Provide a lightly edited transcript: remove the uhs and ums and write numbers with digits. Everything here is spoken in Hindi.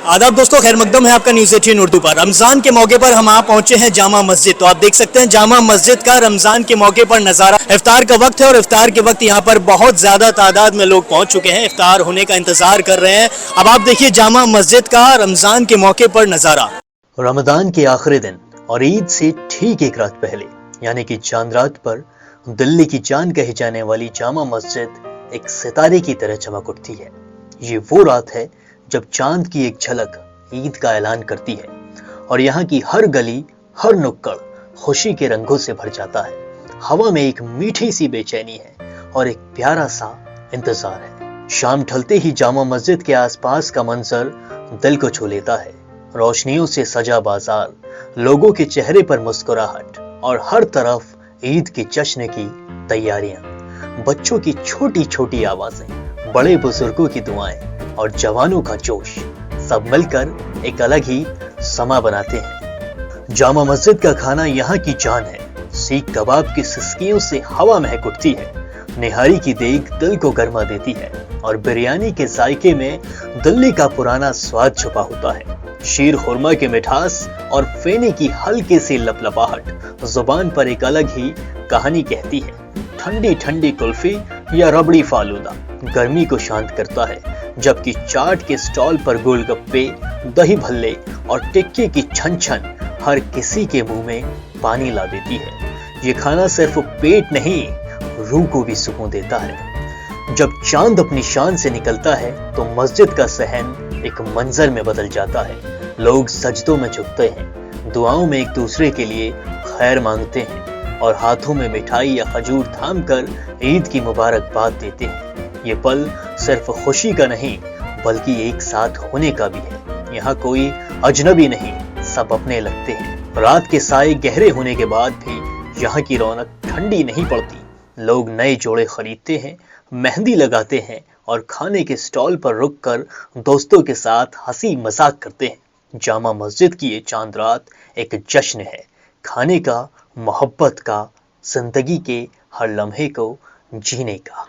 आदाब दोस्तों, खैर मकदम है आपका न्यूज़ 18 उर्दू पर। रमज़ान के मौके पर हम आप पहुंचे हैं जामा मस्जिद। तो आप देख सकते हैं जामा मस्जिद का रमज़ान के मौके पर नज़ारा। इफ्तार का वक्त है और इफ्तार के वक्त यहाँ पर बहुत ज़्यादा तादाद में लोग पहुंच चुके हैं, इफ्तार होने का इंतज़ार कर रहे हैं। अब आप देखिए जामा मस्जिद का रमज़ान के मौके पर नज़ारा। रमज़ान के आखिरी दिन और ईद से ठीक एक रात पहले यानी कि चांद रात पर दिल्ली की जान कही जाने वाली जामा मस्जिद एक सितारे की तरह चमक उठती है। ये वो रात है जब चांद की एक झलक ईद का ऐलान करती है और यहाँ की हर गली, हर नुक्कड़ खुशी के रंगों से भर जाता है। हवा में एक मीठी सी बेचैनी है और एक प्यारा सा इंतजार है। शाम ढलते ही जामा मस्जिद के आसपास का मंजर दिल को छू लेता है। रोशनियों से सजा बाजार, लोगों के चेहरे पर मुस्कुराहट और हर तरफ ईद के जश्न की तैयारियां। बच्चों की छोटी छोटी आवाजें, बड़े बुजुर्गों की दुआएं और जवानों का जोश सब मिलकर एक अलग ही समा बनाते हैं। जामा मस्जिद का खाना यहाँ की जान है। सीख कबाब की सिसकियों से हवा महक उठती है, निहारी की देग दिल को गर्मा देती है और बिरयानी के जायके में दिल्ली का पुराना स्वाद छुपा होता है। शीर खुरमा की मिठास और फेने की हल्की सी लपलपाहट जुबान पर एक अलग ही कहानी कहती है। ठंडी ठंडी कुल्फी या रबड़ी फालूदा गर्मी को शांत करता है, जबकि चाट के स्टॉल पर गोलगप्पे, दही भल्ले और टिक्के की छन छन हर किसी के मुंह में पानी ला देती है। ये खाना सिर्फ पेट नहीं, रूह को भी सुकून देता है। जब चांद अपनी शान से निकलता है तो मस्जिद का सहन एक मंजर में बदल जाता है। लोग सजदों में झुकते हैं, दुआओं में एक दूसरे के लिए खैर मांगते हैं और हाथों में मिठाई या खजूर थाम कर ईद की मुबारकबाद देते हैं। ये पल सिर्फ खुशी का नहीं बल्कि एक साथ होने का भी है। यहाँ कोई अजनबी नहीं, सब अपने लगते हैं। रात के साए गहरे होने के बाद भी यहाँ की रौनक ठंडी नहीं पड़ती। लोग नए जोड़े खरीदते हैं, मेहंदी लगाते हैं और खाने के स्टॉल पर रुककर दोस्तों के साथ हंसी मजाक करते हैं। जामा मस्जिद की ये चांद रात एक जश्न है, खाने का, मोहब्बत का, जिंदगी के हर लम्हे को जीने का।